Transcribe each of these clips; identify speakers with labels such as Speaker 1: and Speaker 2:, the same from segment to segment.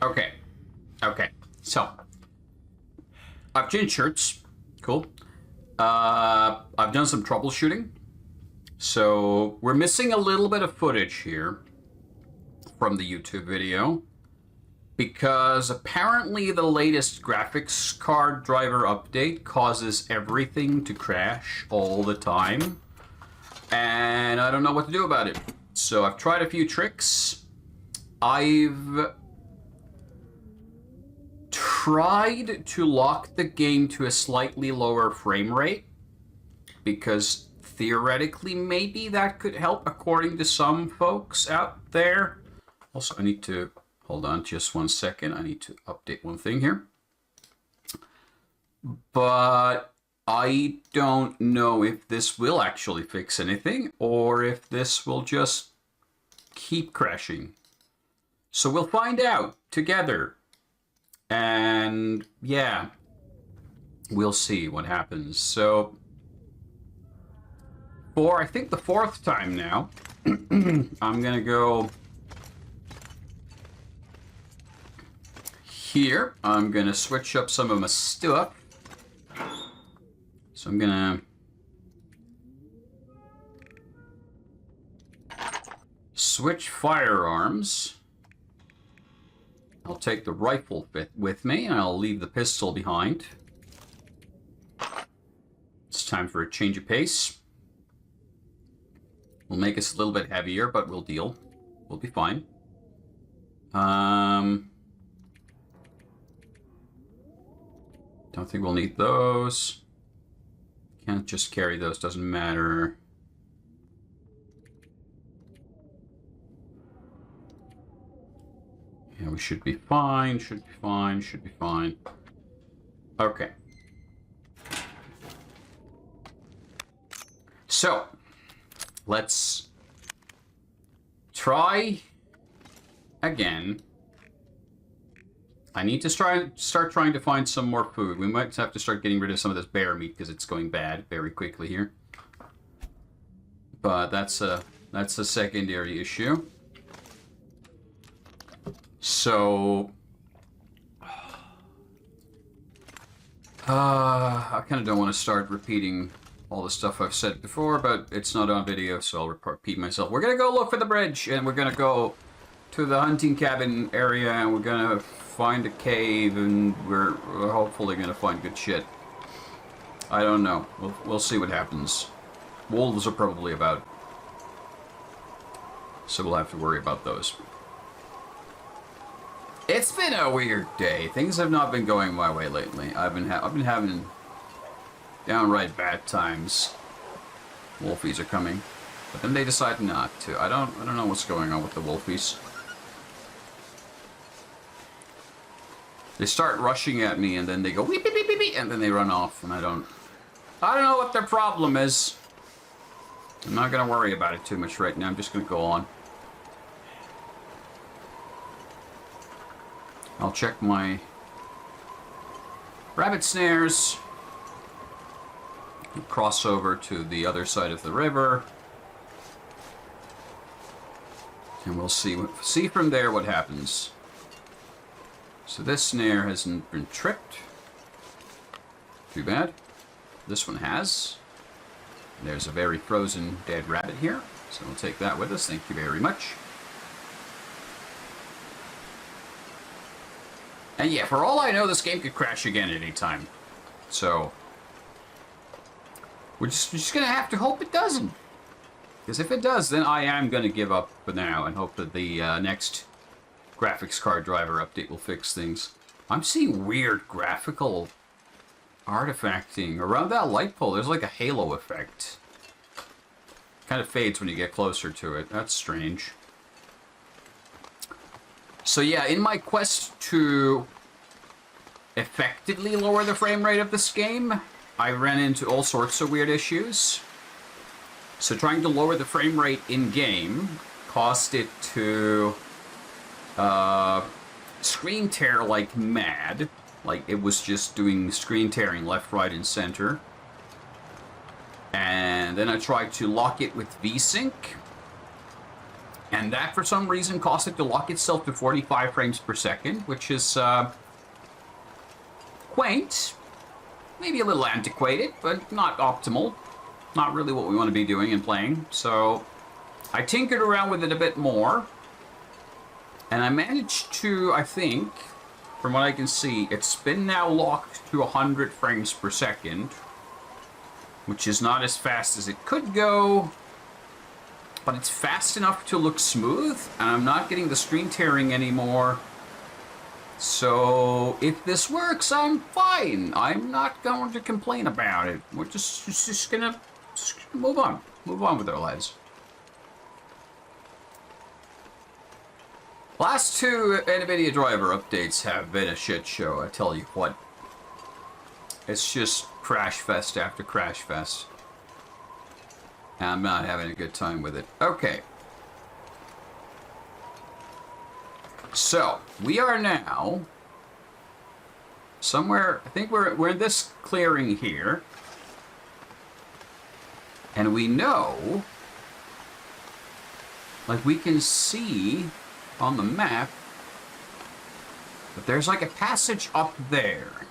Speaker 1: Okay. Okay. So, I've changed shirts. Cool. I've done some troubleshooting. So, we're missing a little bit of footage here from the YouTube video because apparently the latest graphics card driver update causes everything to crash all the time. And I don't know what to do about it. So, I've tried a few tricks. I've tried to lock the game to a slightly lower frame rate because theoretically maybe that could help according to some folks out there. Also, I need to hold on just 1 second. I need to update one thing here. But I don't know if this will actually fix anything or if this will just keep crashing. So we'll find out together. And yeah, we'll see what happens. So for I think the 4th time now, I'm gonna go here. I'm gonna switch up some of my stuff. So I'm gonna switch firearms. I'll take the rifle with me, and I'll leave the pistol behind. It's time for a change of pace. We'll make us a little bit heavier, but we'll deal. We'll be fine. Don't think we'll need those. Can't just carry those, doesn't matter. Yeah, we should be fine, should be fine, should be fine. Okay. So, let's try again. I need to start trying to find some more food. We might have to start getting rid of some of this bear meat because it's going bad very quickly here. But that's a secondary issue. So, I kind of don't want to start repeating all the stuff I've said before, but it's not on video, so I'll repeat myself. We're going to go look for the bridge, and we're going to go to the hunting cabin area, and we're going to find a cave, and we're hopefully going to find good shit. I don't know. We'll see what happens. Wolves are probably about, so we'll have to worry about those. It's been a weird day. Things have not been going my way lately. I've been having downright bad times. Wolfies are coming, but then they decide not to. I don't know what's going on with the wolfies. They start rushing at me, and then they go weep beep beep beep beep, and then they run off, and I don't know what their problem is. I'm not gonna worry about it too much right now. I'm just gonna go on. I'll check my rabbit snares. Cross over to the other side of the river. And we'll see from there what happens. So this snare hasn't been tripped. Too bad. This one has. There's a very frozen dead rabbit here. So we'll take that with us. Thank you very much. And yeah, for all I know, this game could crash again at any time. So we're just going to have to hope it doesn't. Because if it does, then I am going to give up for now and hope that the next graphics card driver update will fix things. I'm seeing weird graphical artifacting around that light pole. There's like a halo effect. Kind of fades when you get closer to it. That's strange. So yeah, in my quest to effectively lower the frame rate of this game, I ran into all sorts of weird issues. So trying to lower the frame rate in-game caused it to screen tear like mad. Like, it was just doing screen tearing left, right, and center. And then I tried to lock it with VSync. And that, for some reason, caused it to lock itself to 45 frames per second, which is quaint. Maybe a little antiquated, but not optimal. Not really what we want to be doing and playing. So I tinkered around with it a bit more. And I managed to, I think, from what I can see, it's been now locked to 100 frames per second, which is not as fast as it could go, but it's fast enough to look smooth, and I'm not getting the screen tearing anymore. So if this works, I'm fine. I'm not going to complain about it. We're just gonna move on with our lives. Last two NVIDIA driver updates have been a shit show, I tell you what. It's just crash fest after crash fest. And I'm not having a good time with it. Okay. So, we are now somewhere, I think we're in this clearing here. And we know, like we can see on the map, that there's like a passage up there.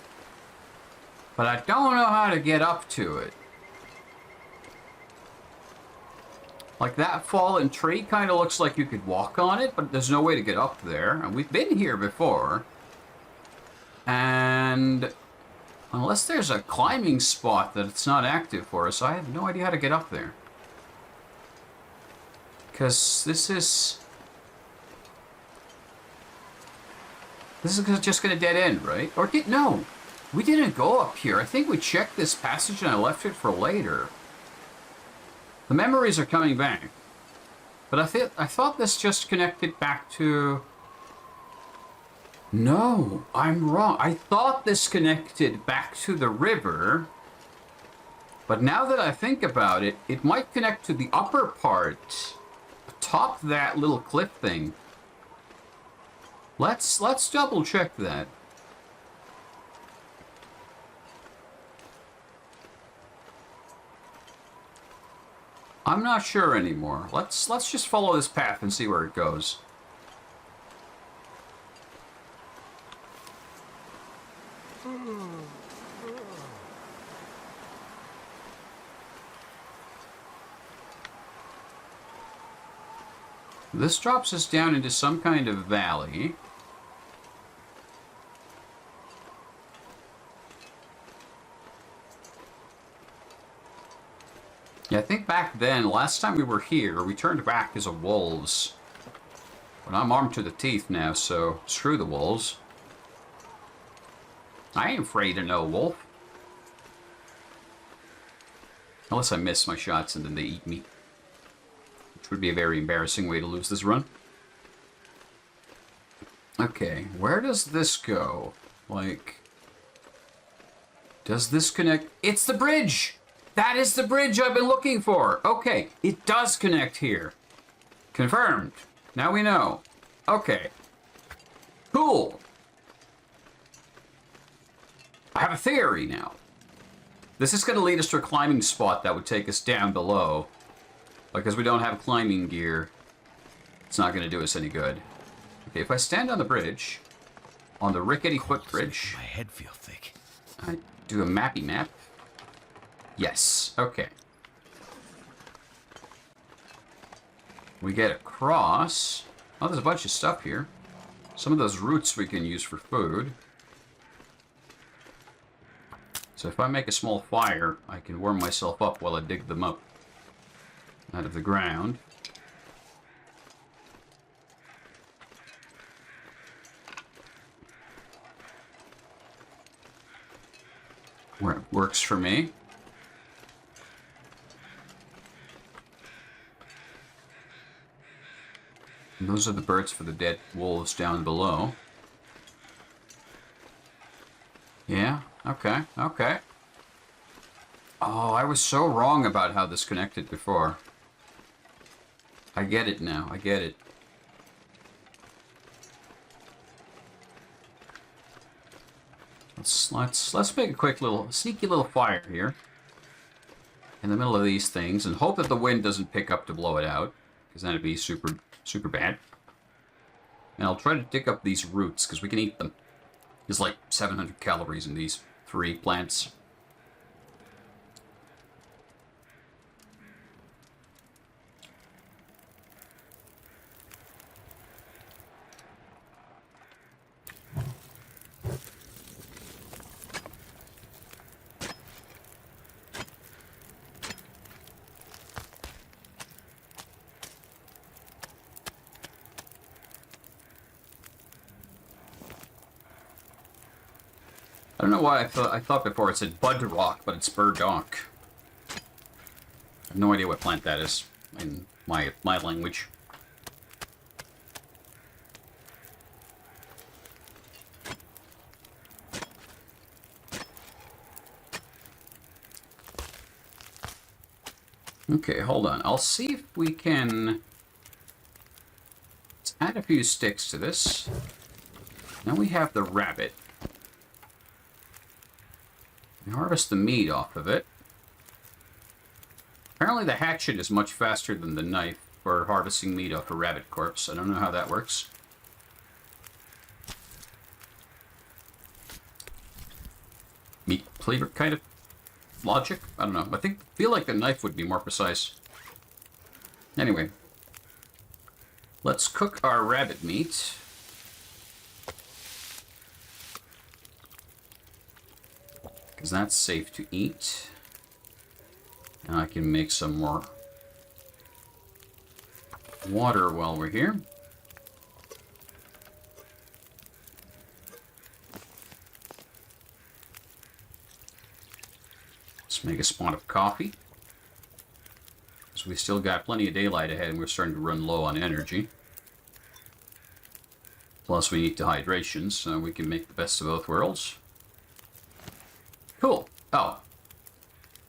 Speaker 1: But I don't know how to get up to it. Like that fallen tree kind of looks like you could walk on it, but there's no way to get up there. And we've been here before. And unless there's a climbing spot that it's not active for us, I have no idea how to get up there. Because this is just going to dead end, right? Or no, we didn't go up here. I think we checked this passage and I left it for later. The memories are coming back. But I thought this just connected back to... No, I'm wrong. I thought this connected back to the river. But now that I think about it, it might connect to the upper part. Atop that little cliff thing. Let's double check that. I'm not sure anymore. Let's just follow this path and see where it goes. This drops us down into some kind of valley. Yeah, I think back then, last time we were here, we turned back as a wolves. But I'm armed to the teeth now, so screw the wolves. I ain't afraid of no wolf. Unless I miss my shots and then they eat me. Which would be a very embarrassing way to lose this run. Okay, where does this go? Like... Does this connect? It's the bridge! That is the bridge I've been looking for. Okay, it does connect here. Confirmed. Now we know. Okay. Cool. I have a theory now. This is going to lead us to a climbing spot that would take us down below. Because we don't have climbing gear, it's not going to do us any good. Okay, if I stand on the bridge, on the rickety footbridge...
Speaker 2: My head feels thick.
Speaker 1: I do a mappy map. Yes, okay. We get across. Oh, there's a bunch of stuff here. Some of those roots we can use for food. So if I make a small fire, I can warm myself up while I dig them up out of the ground. Works for me. And those are the birds for the dead wolves down below. Yeah, okay, okay. Oh, I was so wrong about how this connected before. I get it now, I get it. Let's make a quick little, sneaky little fire here. In the middle of these things, and hope that the wind doesn't pick up to blow it out. Because then it'd be super super bad. And I'll try to dig up these roots, because we can eat them. There's like 700 calories in these 3 plants. I don't know why I thought before it said bud rock, but it's burdock. I have no idea what plant that is in my language. Okay, hold on. I'll see if we can... Let's add a few sticks to this. Now we have the rabbit. We harvest the meat off of it. Apparently the hatchet is much faster than the knife for harvesting meat off a rabbit corpse. I don't know how that works. Meat cleaver kind of logic? I don't know. Feel like the knife would be more precise. Anyway. Let's cook our rabbit meat. Because that's safe to eat. And I can make some more water while we're here. Let's make a spot of coffee. So we still got plenty of daylight ahead and we're starting to run low on energy. Plus we need hydration, so we can make the best of both worlds. Cool. Oh.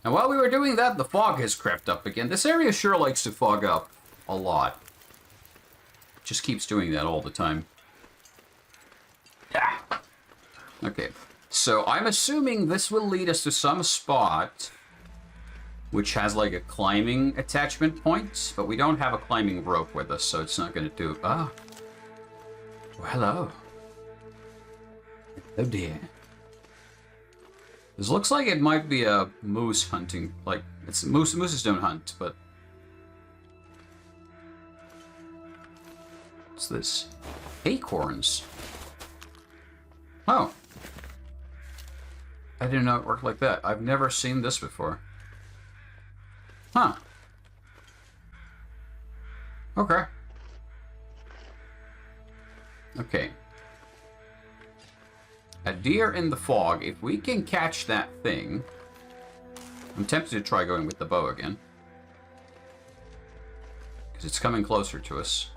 Speaker 1: And while we were doing that, the fog has crept up again. This area sure likes to fog up a lot. Just keeps doing that all the time. Yeah. Okay. So I'm assuming this will lead us to some spot which has like a climbing attachment point, but we don't have a climbing rope with us, so it's not going to do... Ah. Well, hello. Oh dear. This looks like it might be a moose hunting, like, it's mooses don't hunt, but... What's this? Acorns. Oh. I didn't know it worked like that. I've never seen this before. Huh. Okay. Okay. A deer in the fog. If we can catch that thing... I'm tempted to try going with the bow again. Because it's coming closer to us.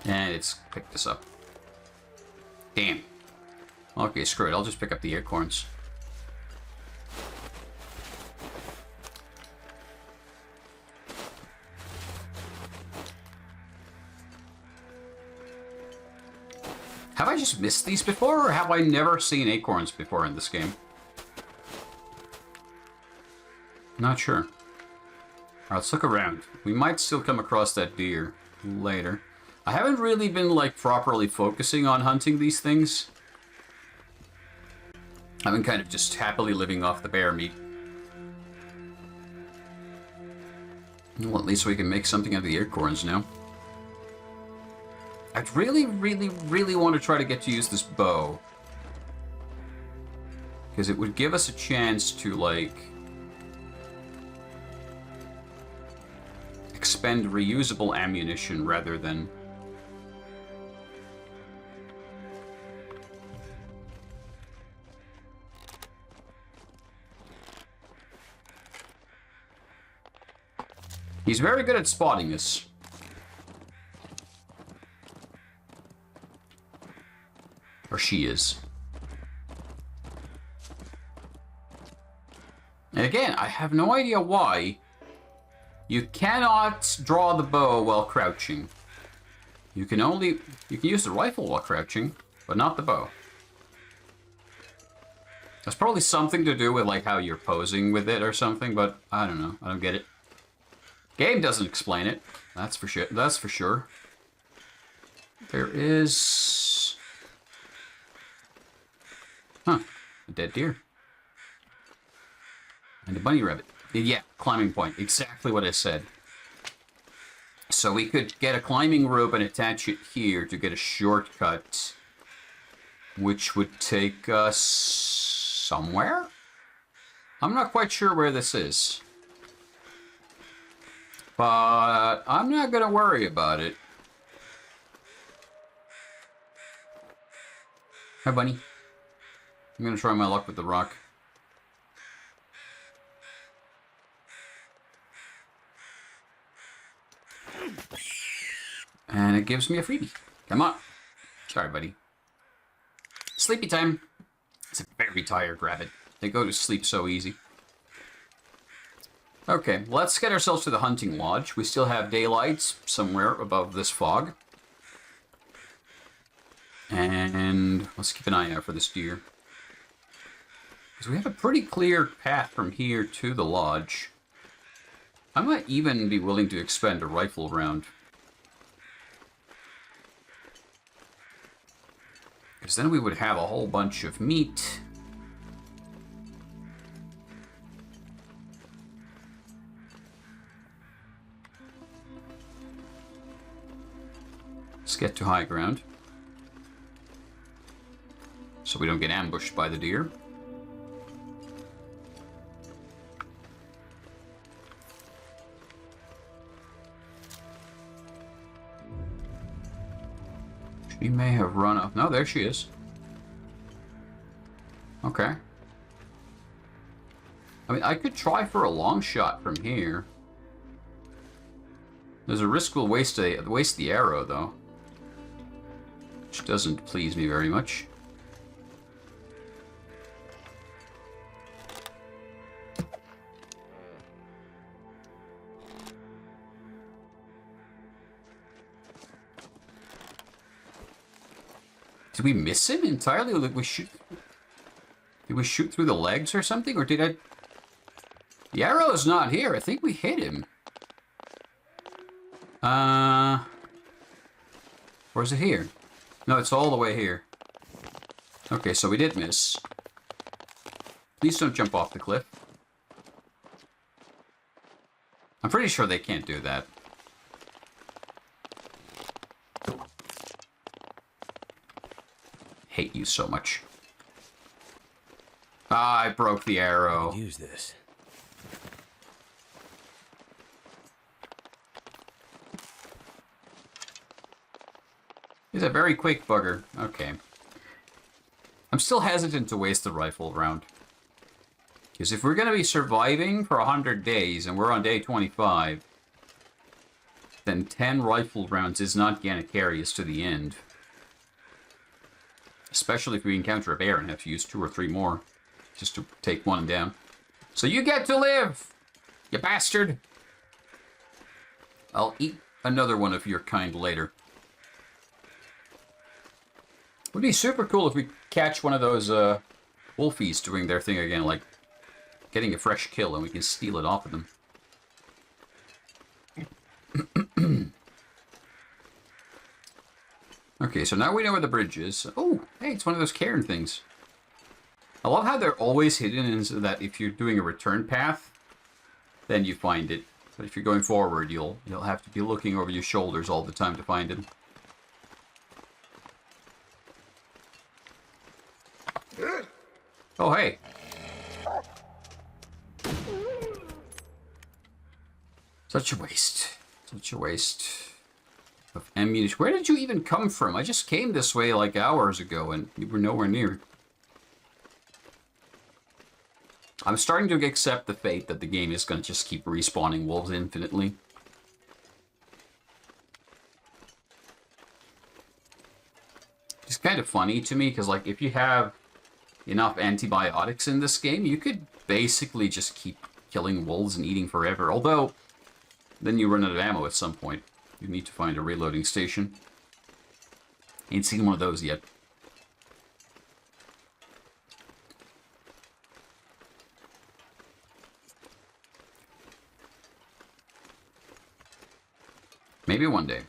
Speaker 1: And it's picked us up. Damn. Okay, screw it. I'll just pick up the acorns. Have I just missed these before, or have I never seen acorns before in this game? Not sure. Alright, let's look around. We might still come across that deer later. I haven't really been, like, properly focusing on hunting these things. I've been kind of just happily living off the bear meat. Well, at least we can make something out of the acorns now. I really, really, really want to try to get to use this bow. Because it would give us a chance to, like... expend reusable ammunition rather than... He's very good at spotting us. Or she is. And again, I have no idea why you cannot draw the bow while crouching. You can use the rifle while crouching, but not the bow. That's probably something to do with like how you're posing with it or something, but I don't know. I don't get it. Game doesn't explain it. That's for sure. That's for sure. There is... Huh. A dead deer. And a bunny rabbit. Yeah, climbing point. Exactly what I said. So we could get a climbing rope and attach it here to get a shortcut, which would take us somewhere? I'm not quite sure where this is. But I'm not going to worry about it. Hi, bunny. I'm going to try my luck with the rock. And it gives me a freebie. Come on. Sorry, buddy. Sleepy time. It's a very tired rabbit. They go to sleep so easy. Okay, let's get ourselves to the hunting lodge. We still have daylight somewhere above this fog. And let's keep an eye out for this deer. Because we have a pretty clear path from here to the lodge. I might even be willing to expend a rifle round. Because then we would have a whole bunch of meat. Let's get to high ground. So we don't get ambushed by the deer. She may have run up. No, there she is. Okay. I mean, I could try for a long shot from here. There's a risk we'll waste the arrow, though. Which doesn't please me very much. Did we miss him entirely? Or did we shoot through the legs or something? Or did I... The arrow is not here. I think we hit him. Or is it here? No, it's all the way here. Okay, so we did miss. Please don't jump off the cliff. I'm pretty sure they can't do that. Hate you so much. Ah, I broke the arrow.
Speaker 2: Use this.
Speaker 1: He's a very quick bugger. Okay. I'm still hesitant to waste the rifle round. Because if we're going to be surviving for 100 days, and we're on day 25, then 10 rifle rounds is not going to carry us to the end. Especially if we encounter a bear and have to use 2 or 3 more just to take one down. So you get to live, you bastard! I'll eat another one of your kind later. Would be super cool if we catch one of those wolfies doing their thing again, like getting a fresh kill and we can steal it off of them. Okay, so now we know where the bridge is. Oh, hey, it's one of those cairn things. I love how they're always hidden, and so that if you're doing a return path, then you find it. But if you're going forward, you'll have to be looking over your shoulders all the time to find it. Oh, hey. Such a waste. Such a waste of ammunition. Where did you even come from? I just came this way like hours ago and you were nowhere near. I'm starting to accept the fate that the game is going to just keep respawning wolves infinitely. It's kind of funny to me because, like, if you have enough antibiotics in this game, you could basically just keep killing wolves and eating forever. Although, then you run out of ammo at some point. You need to find a reloading station. Ain't seen one of those yet. Maybe one day.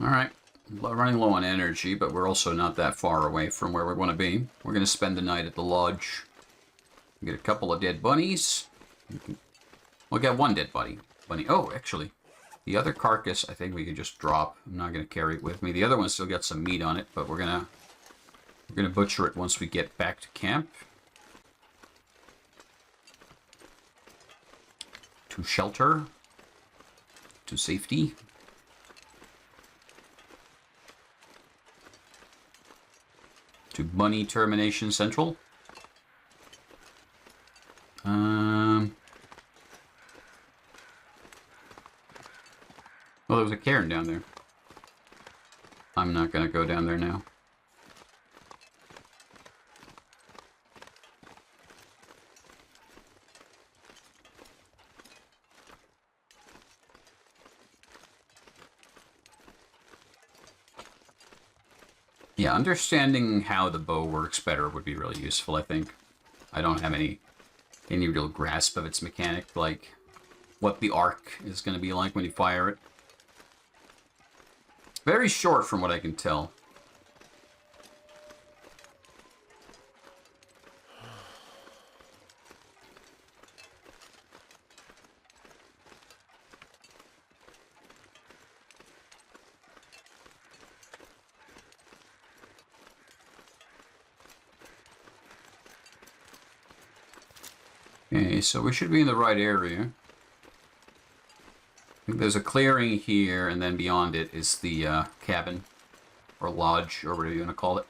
Speaker 1: All right, running low on energy, but we're also not that far away from where we want to be. We're going to spend the night at the lodge. Get a couple of dead bunnies. We'll get one dead bunny. Oh, actually, the other carcass I think we could just drop. I'm not going to carry it with me. The other one still got some meat on it, but we're gonna butcher it once we get back to camp. To shelter. To safety. To Bunny Termination Central. Well, there was a cairn down there. I'm not going to go down there now. Yeah, understanding how the bow works better would be really useful, I think. I don't have any real grasp of its mechanic, like what the arc is going to be like when you fire it. Very short from what I can tell. Okay, so we should be in the right area. I think there's a clearing here, and then beyond it is the cabin, or lodge, or whatever you want to call it.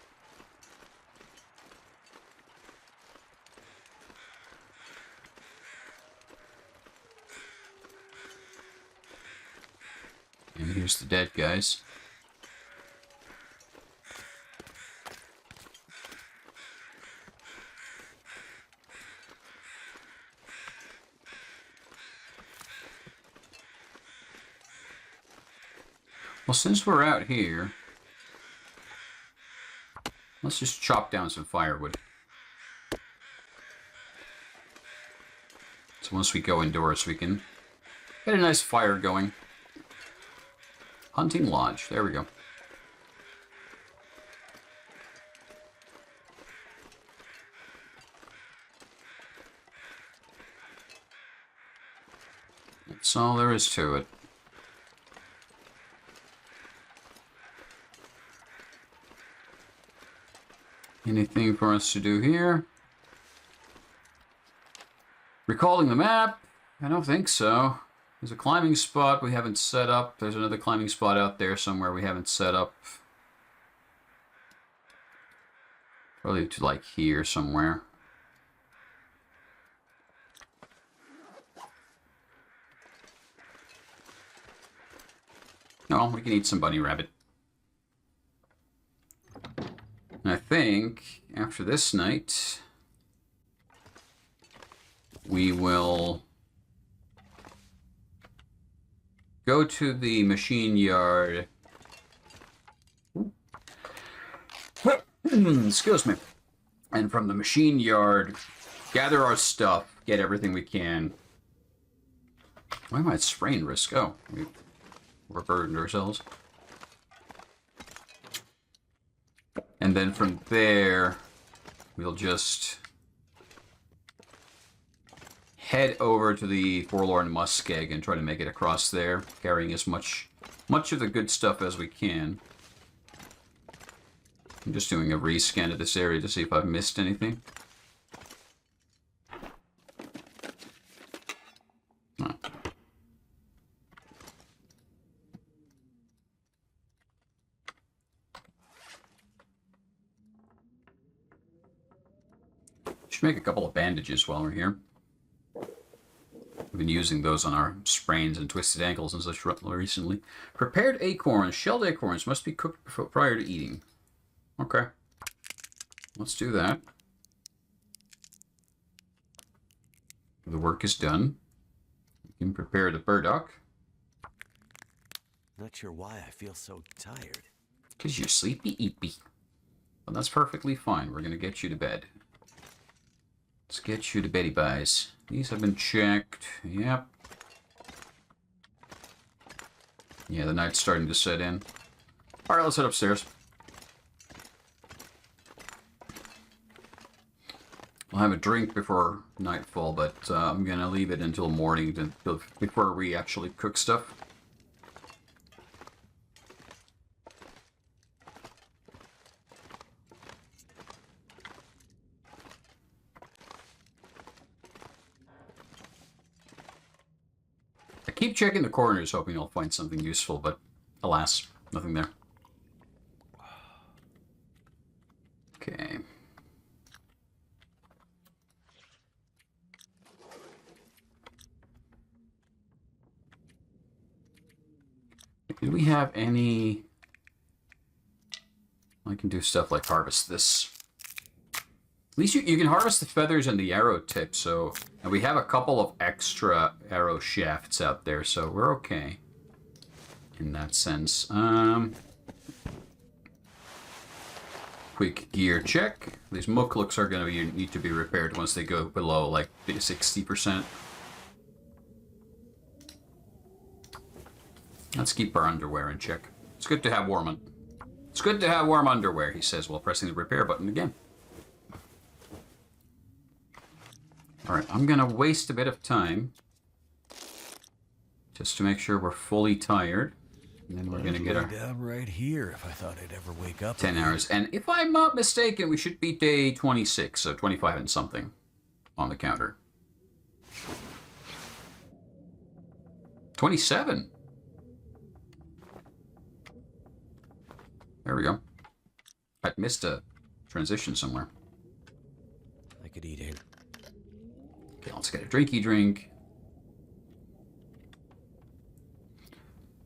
Speaker 1: And here's the dead guys. Well, since we're out here, let's just chop down some firewood. So once we go indoors, we can get a nice fire going. Hunting lodge. There we go. That's all there is to it. Anything for us to do here? Recalling the map? I don't think so. There's a climbing spot we haven't set up. There's another climbing spot out there somewhere we haven't set up. Probably to like here somewhere. No, we can eat some bunny rabbit. And I think after this night, we will go to the machine yard. Excuse me. And from the machine yard, gather our stuff, get everything we can. Why am I spraying risk? Oh, we're burdened ourselves. And then from there, we'll just head over to the Forlorn Muskeg and try to make it across there, carrying as much of the good stuff as we can. I'm just doing a rescan of this area to see if I've missed anything. Oh. Should make a couple of bandages while we're here. We been using those on our sprains and twisted ankles and such recently. Prepared acorns. Shelled acorns must be cooked prior to eating. Okay. Let's do that. The work is done. You can prepare the burdock.
Speaker 2: Not sure why I feel so tired.
Speaker 1: Because you're sleepy-eepy. But that's perfectly fine. We're going to get you to bed. Let's get you to beddy buys. These have been checked. Yep. Yeah, the night's starting to set in. Alright, let's head upstairs. I'll have a drink before nightfall, but I'm going to leave it until morning before we actually cook stuff. I keep checking the corners, hoping I'll find something useful, but alas, nothing there. Okay. Do we have any... I can do stuff like harvest this. At least you can harvest the feathers and the arrow tips, so... And we have a couple of extra arrow shafts out there, so we're okay. In that sense. Quick gear check. These muklooks are going to need to be repaired once they go below, like, 60%. Let's keep our underwear in check. It's good to have warm underwear, he says while pressing the repair button again. Alright, I'm gonna waste a bit of time just to make sure we're fully tired. And then we're gonna get our
Speaker 2: down right here if I thought I'd ever wake up.
Speaker 1: 10 hours. And if I'm not mistaken, we should be day 26, so 25 and something on the counter. 27. There we go. I missed a transition somewhere.
Speaker 2: I could eat it.
Speaker 1: Okay, let's get a drinky drink.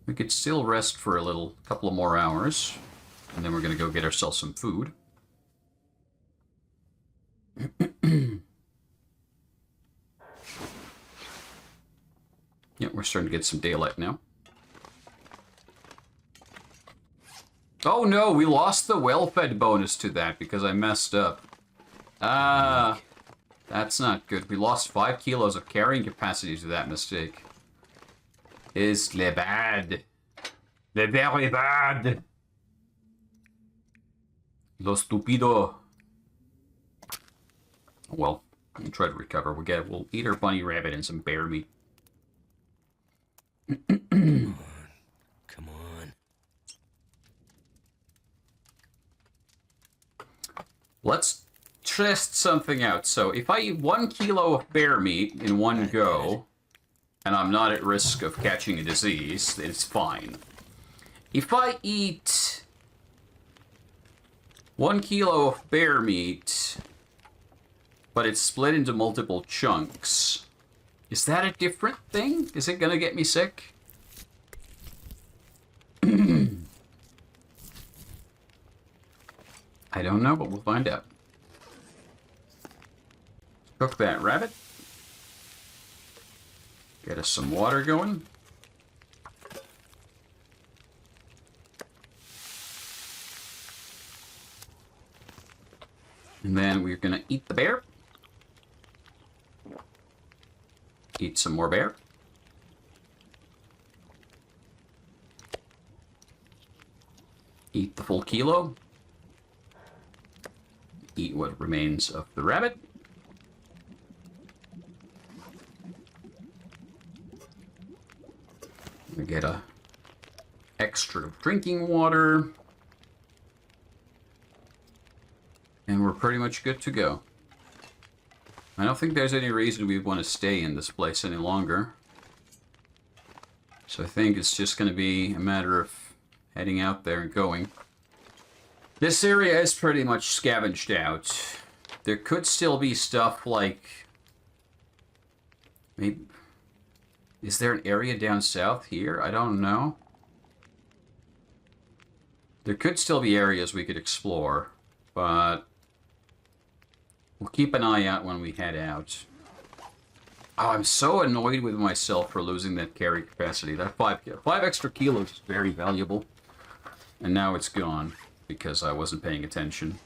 Speaker 1: We could still rest for a couple of more hours. And then we're going to go get ourselves some food. Yeah, we're starting to get some daylight now. Oh no, we lost the well-fed bonus to that because I messed up. Ah, that's not good. We lost 5 kilos of carrying capacity to that mistake. It's le bad. Le very bad. Lo stupido. Well, we'll try to recover. We'll eat our bunny rabbit and some bear meat.
Speaker 2: Come on.
Speaker 1: Let's test something out. So if I eat 1 kilo of bear meat in one go, and I'm not at risk of catching a disease, it's fine. If I eat 1 kilo of bear meat, but it's split into multiple chunks, is that a different thing? Is it gonna get me sick? I don't know, but we'll find out. Cook that rabbit. Get us some water going. And then we're gonna eat the bear. Eat some more bear. Eat the full kilo. Eat what remains of the rabbit. We get a extra drinking water. And we're pretty much good to go. I don't think there's any reason we want to stay in this place any longer. So I think it's just going to be a matter of heading out there and going. This area is pretty much scavenged out. There could still be stuff like... maybe Is there an area down south here? I don't know. There could still be areas we could explore, but we'll keep an eye out when we head out. Oh, I'm so annoyed with myself for losing that carry capacity. That 5 extra kilos is very valuable. And now it's gone because I wasn't paying attention.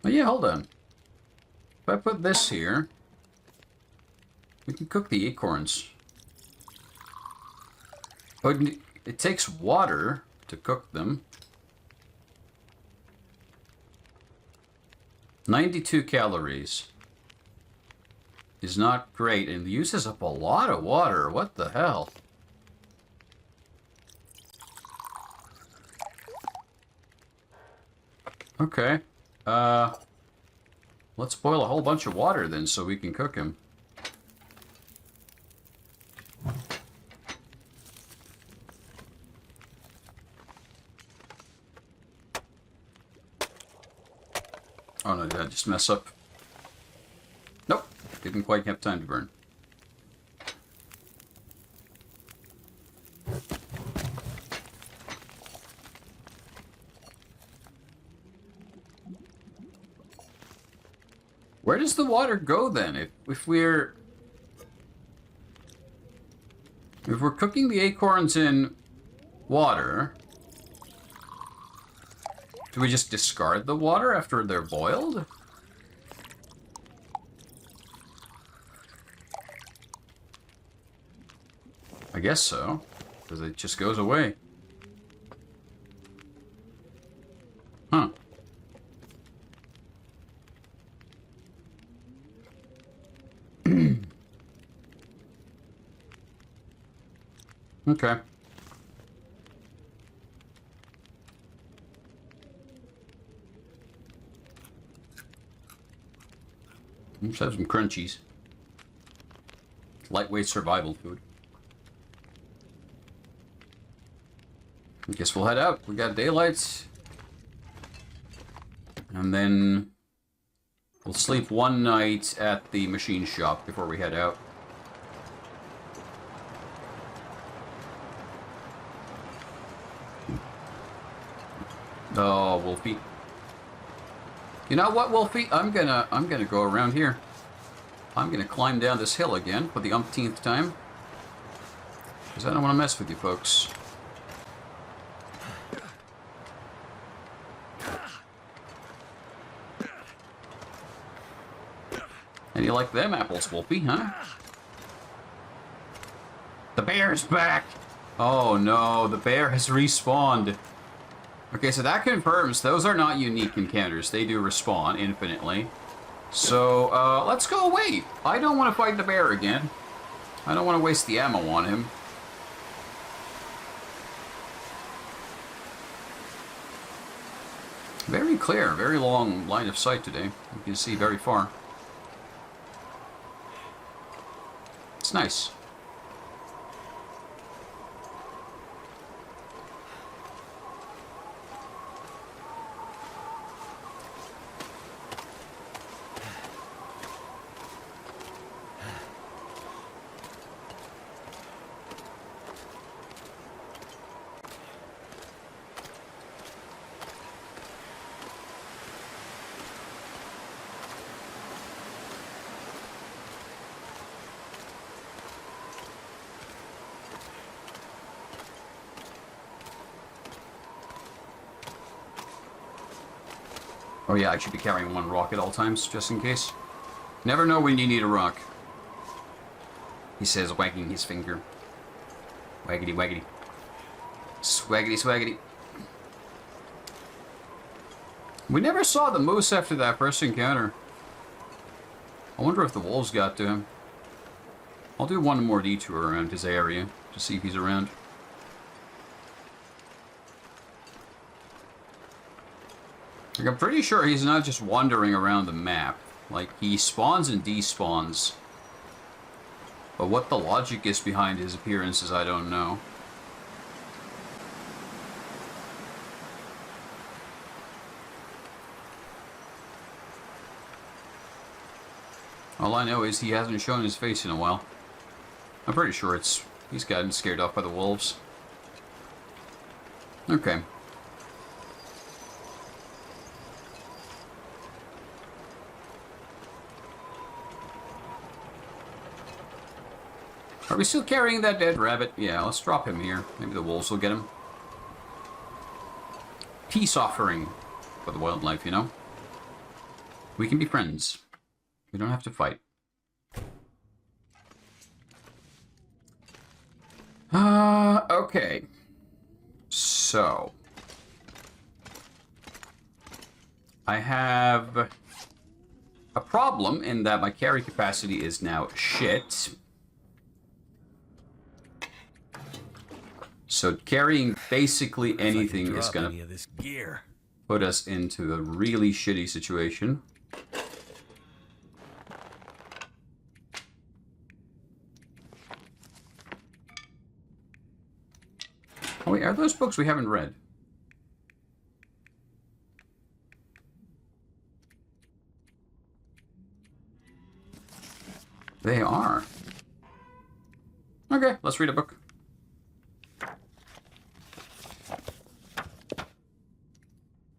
Speaker 1: Oh yeah, hold on. If I put this here, we can cook the acorns. Oh, it takes water to cook them. 92 calories is not great and uses up a lot of water. What the hell? Okay. Let's boil a whole bunch of water then so we can cook him. Oh no, did I just mess up? Nope, didn't quite have time to burn. Where does the water go then? If we're cooking the acorns in water, do we just discard the water after they're boiled? I guess so, because it just goes away. Huh. Okay. Let's have some crunchies. Lightweight survival food. I guess we'll head out. We got daylight. And then we'll sleep one night at the machine shop before we head out. Oh, Wolfie. You know what, Wolfie? I'm gonna go around here. I'm gonna climb down this hill again for the umpteenth time. Because I don't want to mess with you folks. And you like them apples, Wolfie, huh? The bear's back! Oh no, the bear has respawned. Okay, so that confirms those are not unique encounters. They do respawn infinitely. So, let's go away. I don't want to fight the bear again. I don't want to waste the ammo on him. Very clear, very long line of sight today. You can see very far. It's nice. Oh yeah, I should be carrying one rock at all times, just in case. Never know when you need a rock. He says, wagging his finger. Waggity, waggity. Swaggity, swaggity. We never saw the moose after that first encounter. I wonder if the wolves got to him. I'll do one more detour around his area to see if he's around. Like, I'm pretty sure he's not just wandering around the map. Like, he spawns and despawns. But what the logic is behind his appearances, I don't know. All I know is he hasn't shown his face in a while. I'm pretty sure he's gotten scared off by the wolves. Okay. Are we still carrying that dead rabbit? Yeah, let's drop him here. Maybe the wolves will get him. Peace offering for the wildlife, you know? We can be friends. We don't have to fight. Okay. So. I have a problem in that my carry capacity is now shit. So carrying basically anything is going to put us into a really shitty situation. Oh wait, are those books we haven't read? They are. Okay, let's read a book.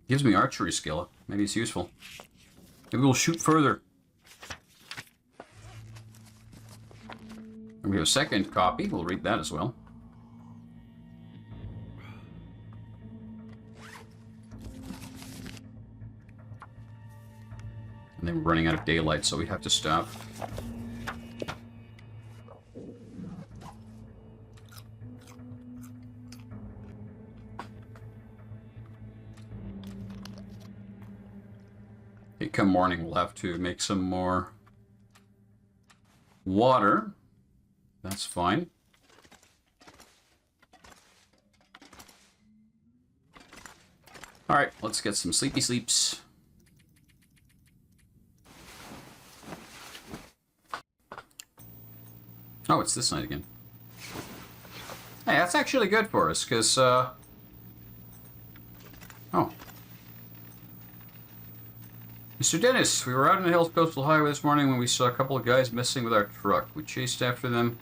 Speaker 1: Gives me archery skill. Maybe it's useful. Maybe we'll shoot further. And we have a second copy. We'll read that as well. And then we're running out of daylight, so we have to stop. Come morning, we'll have to make some more water. That's fine. All right, let's get some sleepy sleeps. Oh, it's this night again. Hey, that's actually good for us, because, oh. Mr. Dennis, we were out on the Hills Coastal Highway this morning when we saw a couple of guys messing with our truck. We chased after them.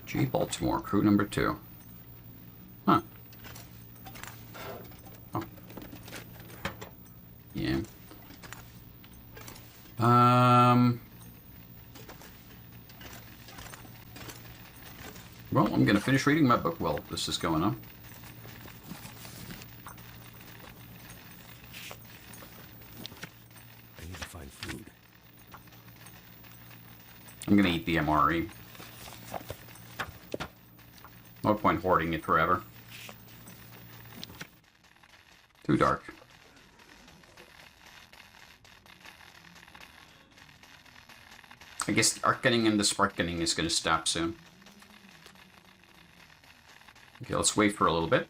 Speaker 1: G. Baltimore, crew number 2. Huh. Oh. Yeah. Well, I'm going to finish reading my book while this is going on. I'm gonna eat the MRE. No point hoarding it forever. Too dark. I guess the arcing and the sparkening is gonna stop soon. Okay, let's wait for a little bit.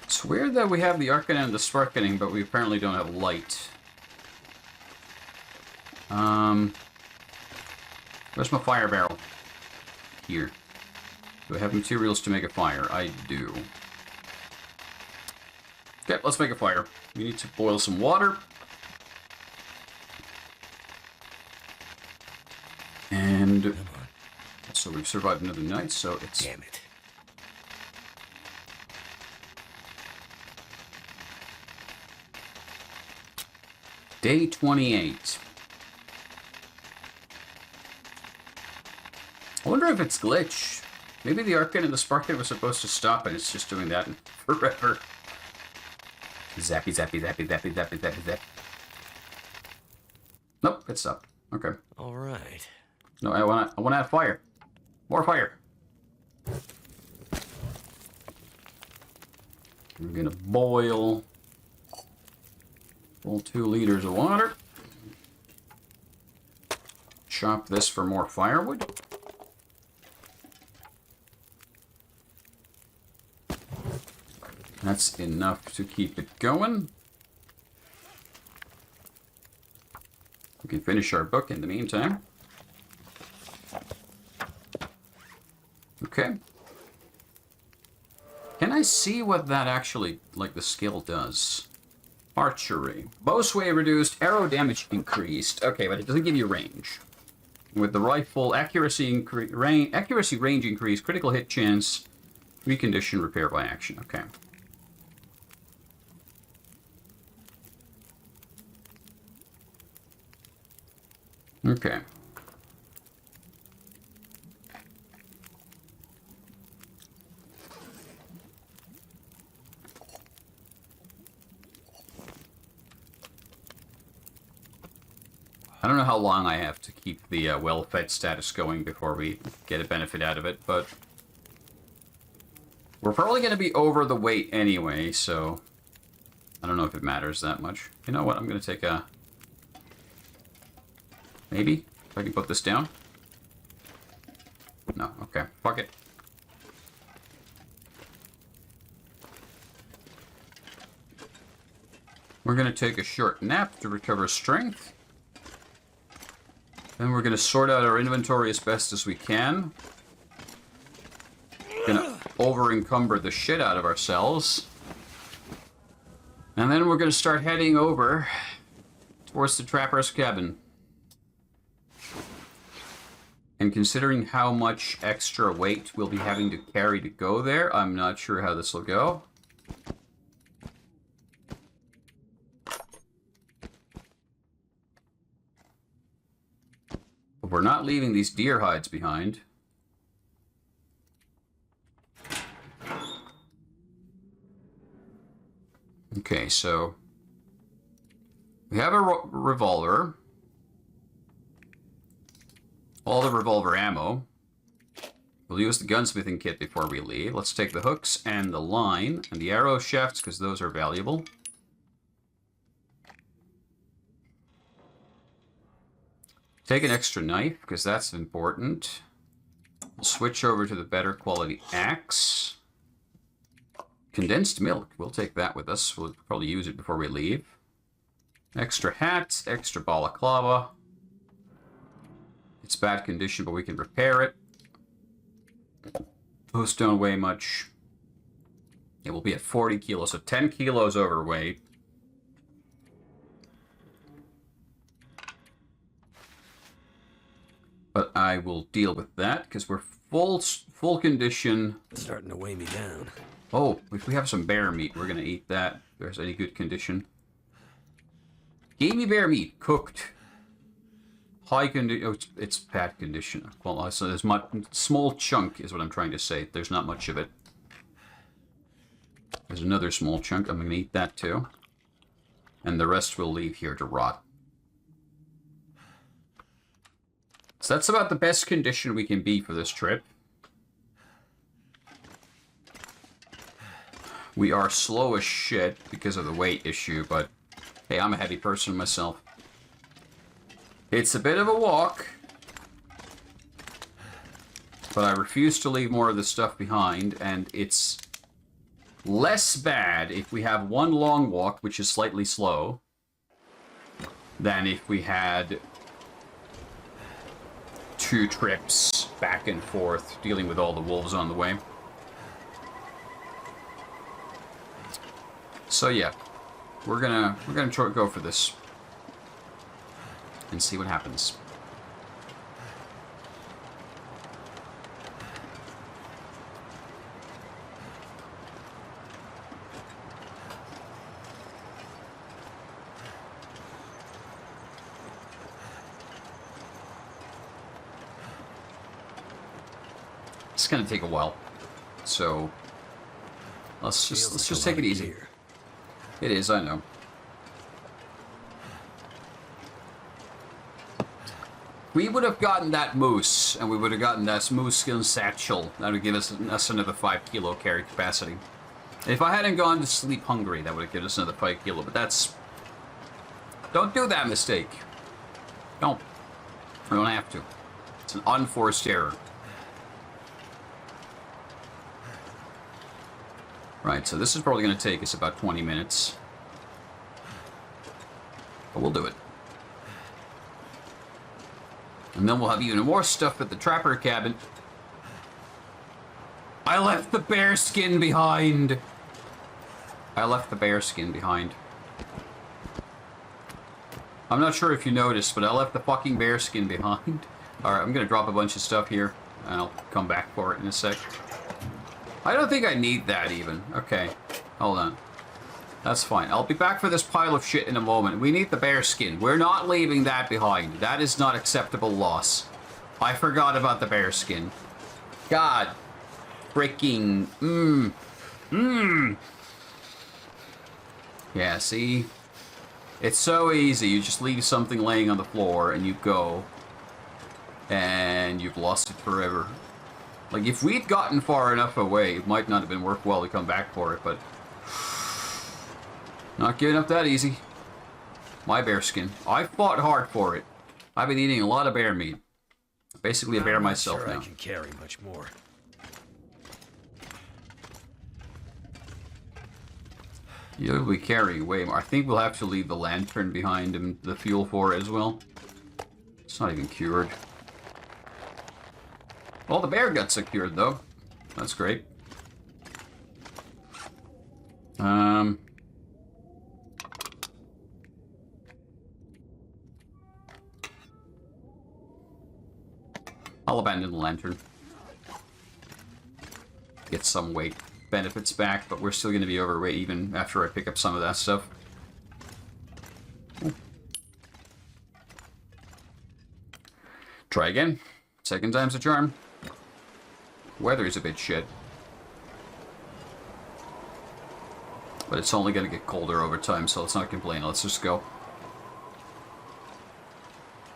Speaker 1: It's weird that we have the arcing and the sparkening, but we apparently don't have light. Where's my fire barrel? Here. Do I have materials to make a fire? I do. Okay, let's make a fire. We need to boil some water. And so we've survived another night, so it's...
Speaker 2: Damn it.
Speaker 1: Day 28. I wonder if it's glitch. Maybe the arcing and the sparking was supposed to stop and it's just doing that forever. Zappy, zappy, zappy, zappy, zappy, zappy, zap. Nope, it stopped. Okay.
Speaker 2: All right.
Speaker 1: No, I want to have fire. More fire. I'm gonna boil 2 liters of water. Chop this for more firewood. That's enough to keep it going. can finish our book in the meantime. Okay. Can I see what that actually, like, the skill does? Archery. Bow sway reduced, arrow damage increased. Okay, but it doesn't give you range. With the rifle, accuracy range increase, critical hit chance, recondition, repair by action. Okay. Okay. I don't know how long I have to keep the well-fed status going before we get a benefit out of it, but we're probably going to be over the weight anyway, so I don't know if it matters that much. You know what? I'm going to take a... Maybe? If I can put this down? No. Okay. Fuck it. We're going to take a short nap to recover strength. Then we're going to sort out our inventory as best as we can. Going to over-encumber the shit out of ourselves. And then we're going to start heading over towards the trapper's cabin. And considering how much extra weight we'll be having to carry to go there, I'm not sure how this will go. But we're not leaving these deer hides behind. Okay, so we have a revolver. All the revolver ammo. We'll use the gunsmithing kit before we leave. Let's take the hooks and the line and the arrow shafts because those are valuable. Take an extra knife because that's important. We'll switch over to the better quality axe. Condensed milk. We'll take that with us. We'll probably use it before we leave. Extra hat, extra balaclava. It's bad condition, but we can repair it. Those don't weigh much. It will be at 40 kilos, so 10 kilos overweight. But I will deal with that, because we're full condition.
Speaker 2: It's starting to weigh me down.
Speaker 1: Oh, if we have some bear meat, we're going to eat that. If there's any good condition. Gamey bear meat, cooked. High condition. Oh, it's bad condition. Well, so there's small chunk is what I'm trying to say. There's not much of it. There's another small chunk. I'm going to eat that too. And the rest will leave here to rot. So that's about the best condition we can be for this trip. We are slow as shit because of the weight issue, but hey, I'm a heavy person myself. It's a bit of a walk, but I refuse to leave more of this stuff behind, and it's less bad if we have one long walk, which is slightly slow, than if we had 2 trips back and forth, dealing with all the wolves on the way. So yeah, we're gonna go for this and see what happens. It's gonna take a while, so let's just take it easy. It is, I know. We would have gotten that moose, and we would have gotten that moose skin satchel. That would give us another 5 kilo carry capacity. And if I hadn't gone to sleep hungry, that would have given us another 5 kilo. But that's... Don't do that mistake. Don't. You don't have to. It's an unforced error. Right, so this is probably going to take us about 20 minutes. But we'll do it. And then we'll have even more stuff at the trapper cabin. I left the bear skin behind. I'm not sure if you noticed, but I left the fucking bear skin behind. Alright, I'm gonna drop a bunch of stuff here, and I'll come back for it in a sec. I don't think I need that even. Okay, hold on. That's fine. I'll be back for this pile of shit in a moment. We need the bear skin. We're not leaving that behind. That is not acceptable loss. I forgot about the bear skin. God. Freaking. Yeah, see? It's so easy. You just leave something laying on the floor and you go. And you've lost it forever. Like, if we'd gotten far enough away, it might not have been worthwhile to come back for it, but... Not giving up that easy. My bear skin. I fought hard for it. I've been eating a lot of bear meat. Basically a bear myself
Speaker 2: sure
Speaker 1: now.
Speaker 2: I can carry much more.
Speaker 1: You'll be carrying way more. I think we'll have to leave the lantern behind and the fuel for it as well. It's not even cured. Well, the bear guts are cured though. That's great. I'll abandon the lantern. Get some weight benefits back, but we're still going to be overweight even after I pick up some of that stuff. Ooh. Try again. Second time's a charm. Weather's a bit shit. But it's only going to get colder over time, so let's not complain. Let's just go.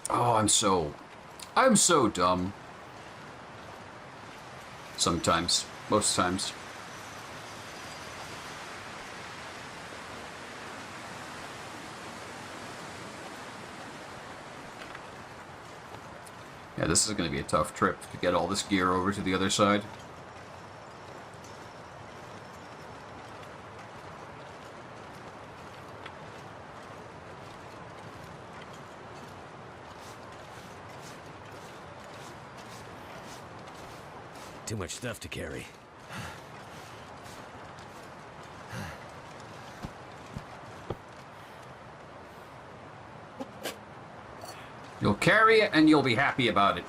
Speaker 1: Oh, I'm so dumb. Sometimes. Most times. Yeah, this is going to be a tough trip to get all this gear over to the other side.
Speaker 2: Too much stuff to carry.
Speaker 1: You'll carry it and you'll be happy about it.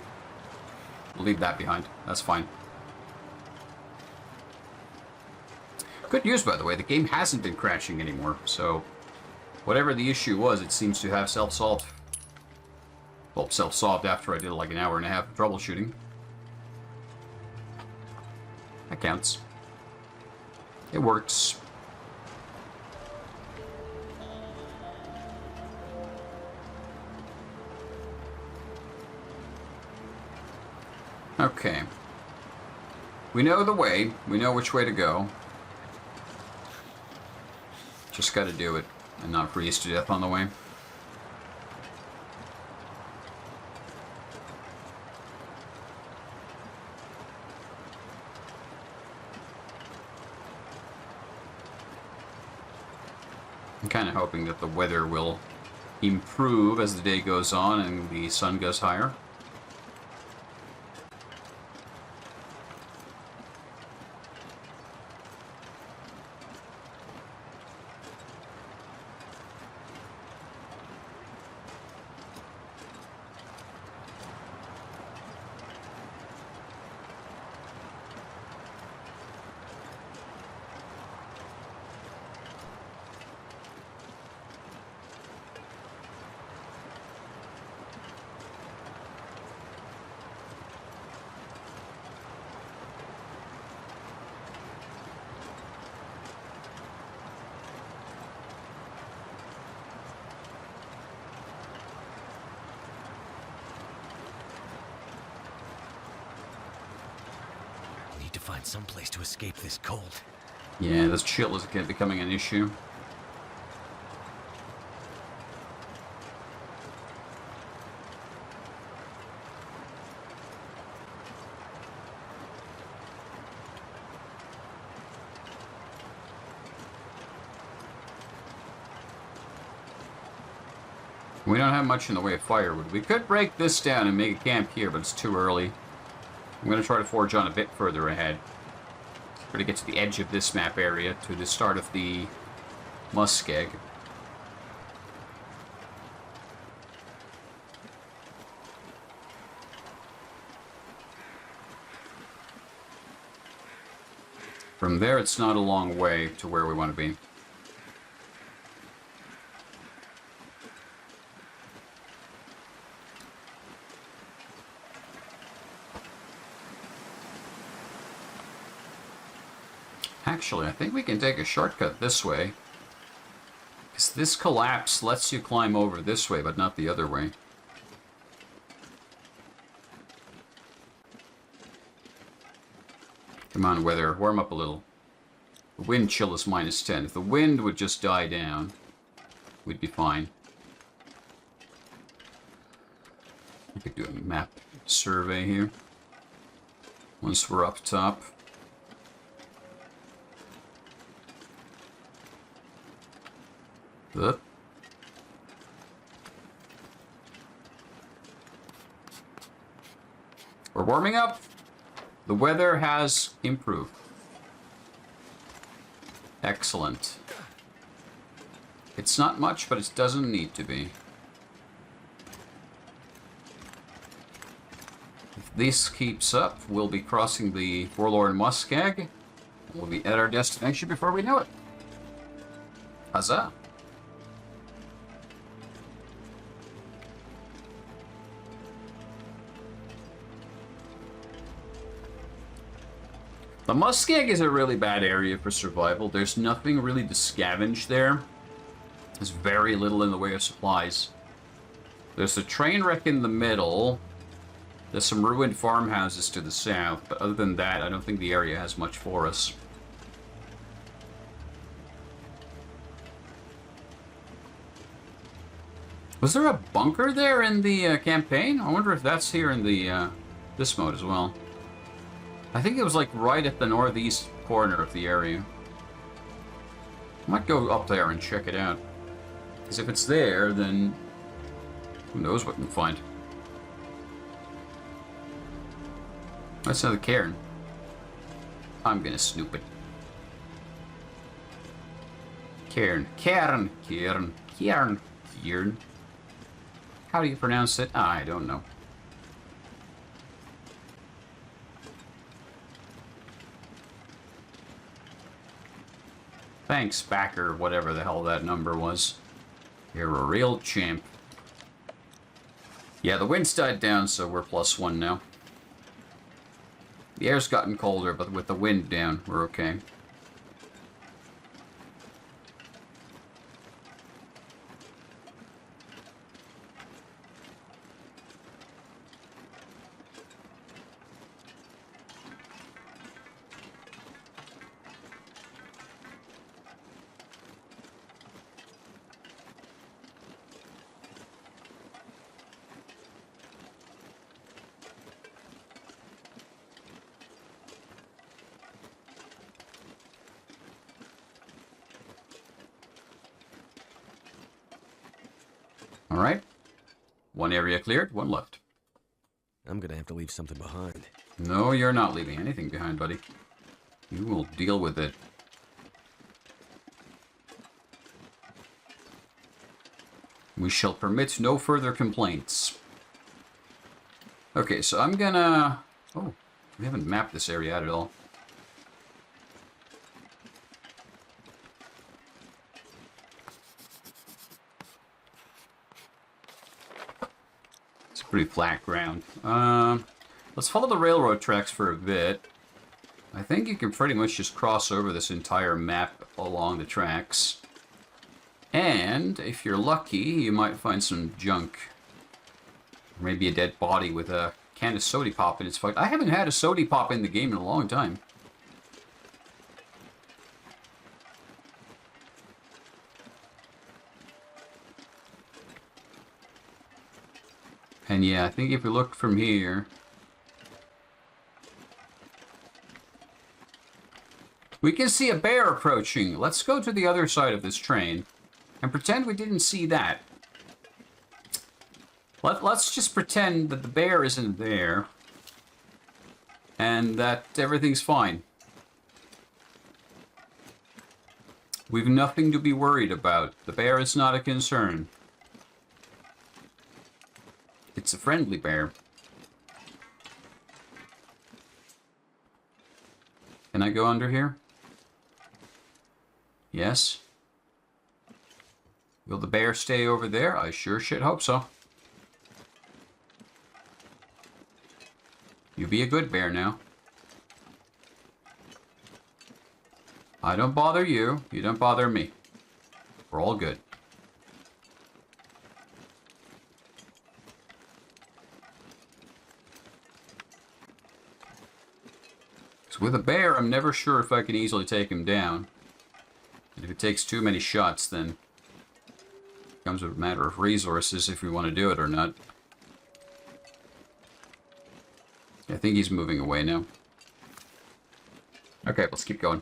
Speaker 1: We'll leave that behind. That's fine. Good news, by the way, the game hasn't been crashing anymore, so whatever the issue was, it seems to have self-solved. Well, self-solved after I did like an hour and a half of troubleshooting. That counts. It works. Okay. We know the way. We know which way to go. Just gotta do it and not freeze to death on the way. I'm kind of hoping that the weather will improve as the day goes on and the sun goes higher.
Speaker 2: Find some place to escape this cold.
Speaker 1: Yeah, this chill is becoming an issue. We don't have much in the way of firewood. We could break this down and make a camp here, but it's too early. I'm going to try to forge on a bit further ahead. Try to get to the edge of this map area, to the start of the muskeg. From there, it's not a long way to where we want to be. Actually, I think we can take a shortcut this way. Because this collapse lets you climb over this way, but not the other way. Come on, weather, warm up a little. The wind chill is -10. If the wind would just die down, we'd be fine. I could do a map survey here. Once we're up top. Up. We're warming up. The weather has improved. Excellent. It's not much, but it doesn't need to be. If this keeps up, we'll be crossing the forlorn muskeg. We'll be at our destination before we know it. Huzzah! The muskeg is a really bad area for survival. There's nothing really to scavenge there. There's very little in the way of supplies. There's a train wreck in the middle. There's some ruined farmhouses to the south, but other than that, I don't think the area has much for us. Was there a bunker there in the campaign? I wonder if that's here in the this mode as well. I think it was like right at the northeast corner of the area. I might go up there and check it out. Because if it's there, then who knows what we'll find. That's another cairn. I'm gonna snoop it. Cairn. Cairn. Cairn. Cairn. Cairn. How do you pronounce it? I don't know. Thanks, backer, whatever the hell that number was. You're a real champ. Yeah, the wind's died down, so we're +1 now. The air's gotten colder, but with the wind down, we're okay. Alright. One area cleared, one left.
Speaker 2: I'm gonna have to leave something behind.
Speaker 1: No, you're not leaving anything behind, buddy. You will deal with it. We shall permit no further complaints. Okay, so I'm gonna... Oh, we haven't mapped this area out at all. Pretty flat ground. Let's follow the railroad tracks for a bit. I think you can pretty much just cross over this entire map along the tracks. And if you're lucky, you might find some junk. Maybe a dead body with a can of sody pop in its fight. I haven't had a sody pop in the game in a long time. And yeah, I think if we look from here, we can see a bear approaching. Let's go to the other side of this train and pretend we didn't see that. Let's just pretend that the bear isn't there. And that everything's fine. We've nothing to be worried about. The bear is not a concern. It's a friendly bear. Can I go under here? Yes. Will the bear stay over there? I sure should hope so. You be a good bear now. I don't bother you. You don't bother me. We're all good. So with a bear, I'm never sure if I can easily take him down. And if it takes too many shots, then it becomes a matter of resources if we want to do it or not. I think he's moving away now. Okay, let's keep going.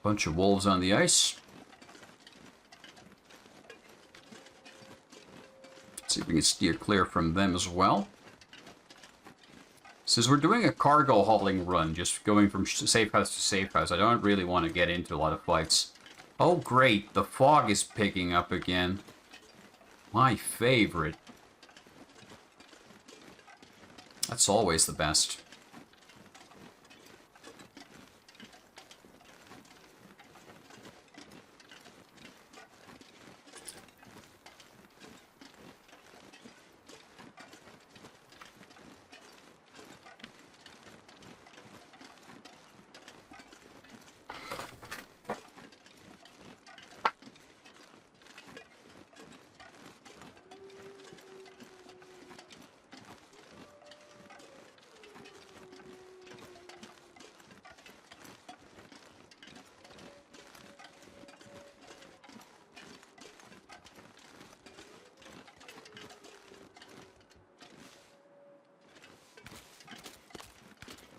Speaker 1: Bunch of wolves on the ice. Let's see if we can steer clear from them as well. Since we're doing a cargo hauling run, just going from safe house to safe house, I don't really want to get into a lot of fights. Oh great, the fog is picking up again. My favorite. That's always the best.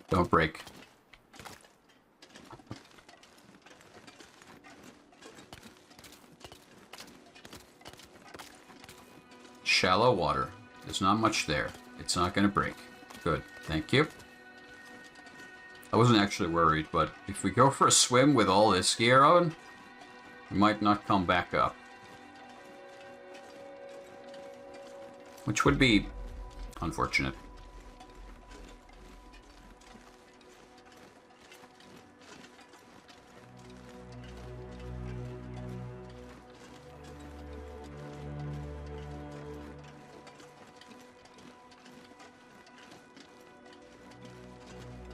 Speaker 1: Don't break. Shallow water. There's not much there. It's not going to break. Good. Thank you. I wasn't actually worried, but if we go for a swim with all this gear on, we might not come back up. Which would be unfortunate.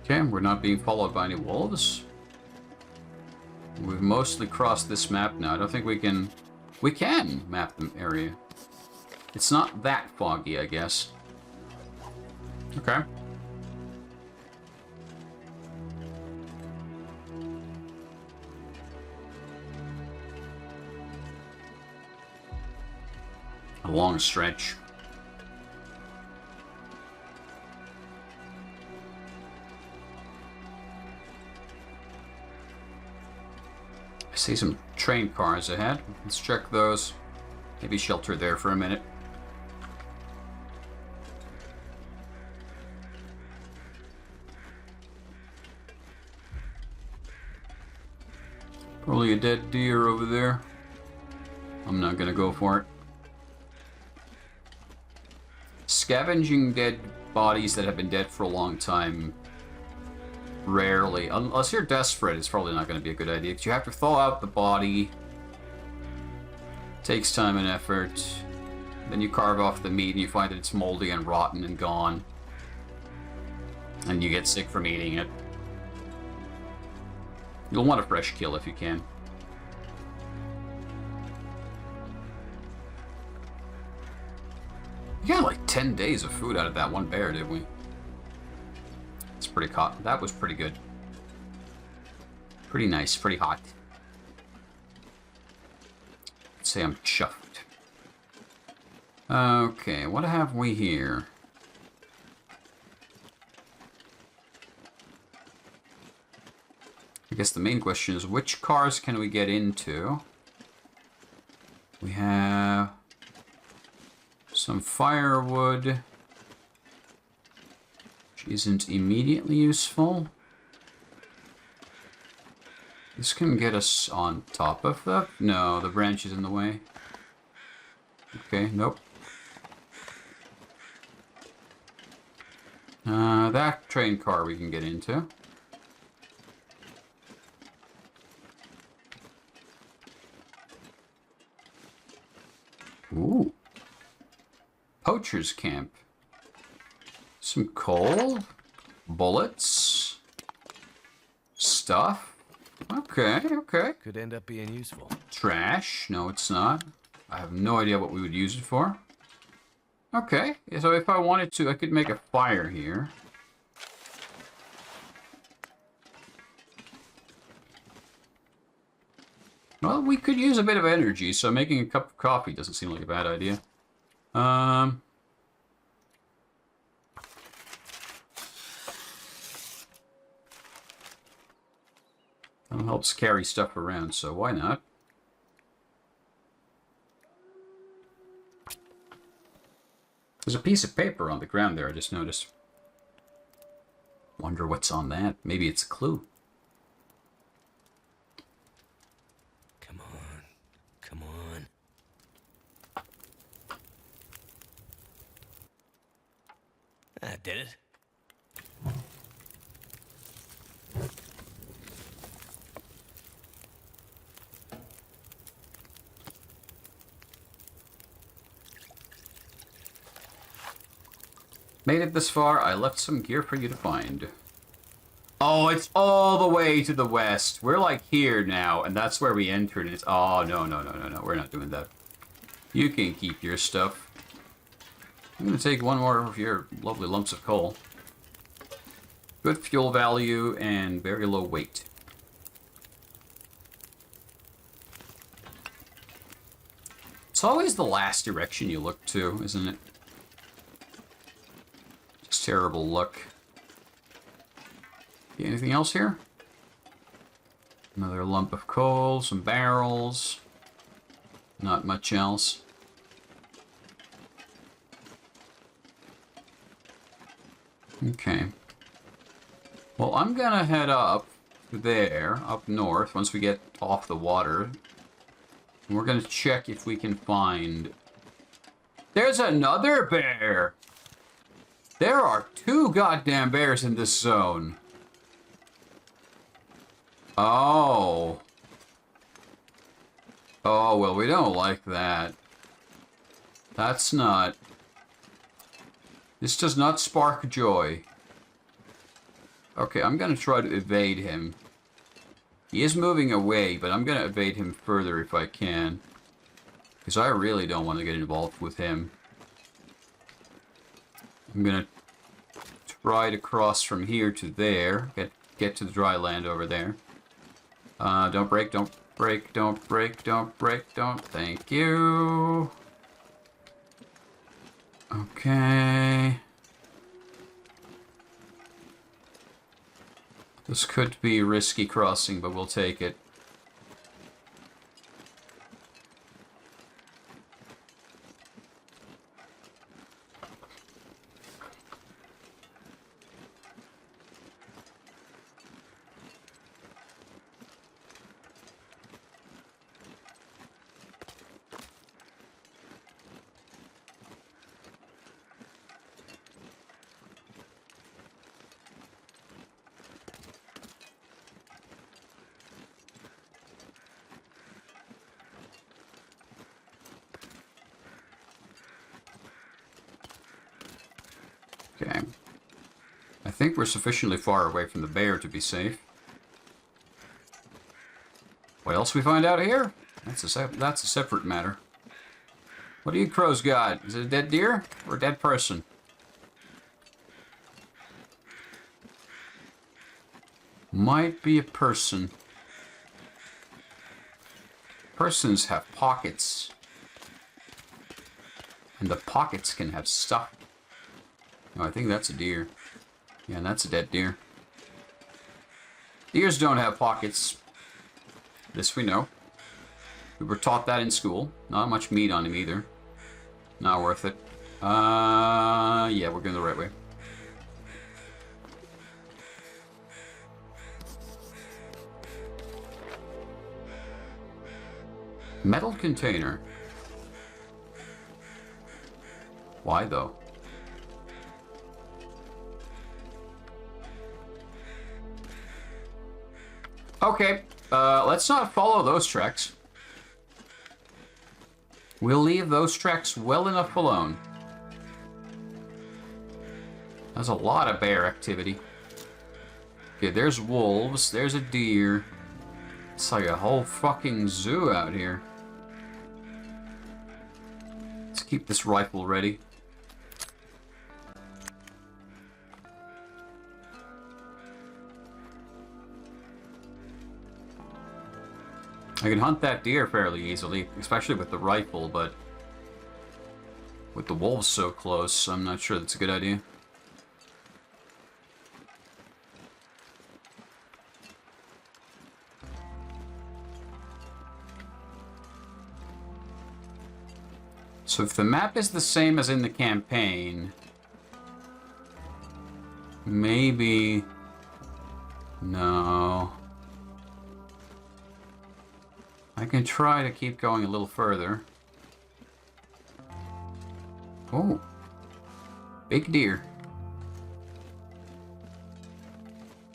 Speaker 1: Okay, we're not being followed by any wolves. We've mostly crossed this map now. I don't think we can... We can map the area. It's not that foggy, I guess. Okay. A long stretch. I see some train cars ahead. Let's check those. Maybe shelter there for a minute. Probably a dead deer over there. I'm not gonna go for it. Scavenging dead bodies that have been dead for a long time, rarely, unless you're desperate, it's probably not going to be a good idea, because you have to thaw out the body. Takes time and effort. Then you carve off the meat and you find that it's moldy and rotten and gone. And you get sick from eating it. You'll want a fresh kill if you can. We got like 10 days of food out of that one bear, didn't we? It's pretty hot. That was pretty good. Pretty nice, pretty hot. Let's say I'm chuffed. Okay, what have we here? I guess the main question is, which cars can we get into? We have firewood, which isn't immediately useful. This can get us on top of the... No, the branch is in the way. Okay, nope. That train car we can get into. Ooh. Poacher's camp. Some coal. Bullets. Stuff. Okay, okay.
Speaker 2: Could end up being useful.
Speaker 1: Trash. No, it's not. I have no idea what we would use it for. Okay, so if I wanted to, I could make a fire here. Well, we could use a bit of energy, so making a cup of coffee doesn't seem like a bad idea. It helps carry stuff around, so why not? There's a piece of paper on the ground there, I just noticed. Wonder what's on that. Maybe it's a clue.
Speaker 2: Come on. Come on. That did it.
Speaker 1: Made it this far, I left some gear for you to find. Oh, it's all the way to the west. We're like here now, and that's where we entered. It's... Oh, no, no, no, no, no. We're not doing that. You can keep your stuff. I'm going to take one more of your lovely lumps of coal. Good fuel value and very low weight. It's always the last direction you look to, isn't it? Just terrible luck. Okay, anything else here? Another lump of coal, some barrels. Not much else. Okay. Well, I'm gonna head up there, up north, once we get off the water. And we're gonna check if we can find... There's another bear! There are 2 goddamn bears in this zone. Oh. Oh, well, we don't like that. That's not... This does not spark joy. Okay, I'm gonna try to evade him. He is moving away, but I'm gonna evade him further if I can. Because I really don't want to get involved with him. I'm gonna try to cross from here to there. Get to the dry land over there. Don't break, don't break, don't break, don't break, don't. Thank you. Okay. This could be a risky crossing, but we'll take it. Okay. I think we're sufficiently far away from the bear to be safe. What else we find out here? That's a separate matter. What do you crows got? Is it a dead deer or a dead person? Might be a person. Persons have pockets. And the pockets can have stuff. No, I think that's a deer. Yeah, that's a dead deer. Deers don't have pockets. This we know. We were taught that in school. Not much meat on him either. Not worth it. Yeah, we're going the right way. Metal container. Why, though? Okay, let's not follow those tracks. We'll leave those tracks well enough alone. There's a lot of bear activity. Okay, there's wolves, there's a deer. It's like a whole fucking zoo out here. Let's keep this rifle ready. I can hunt that deer fairly easily, especially with the rifle, but with the wolves so close, I'm not sure that's a good idea. So if the map is the same as in the campaign, maybe... No... I can try to keep going a little further. Oh. Big deer.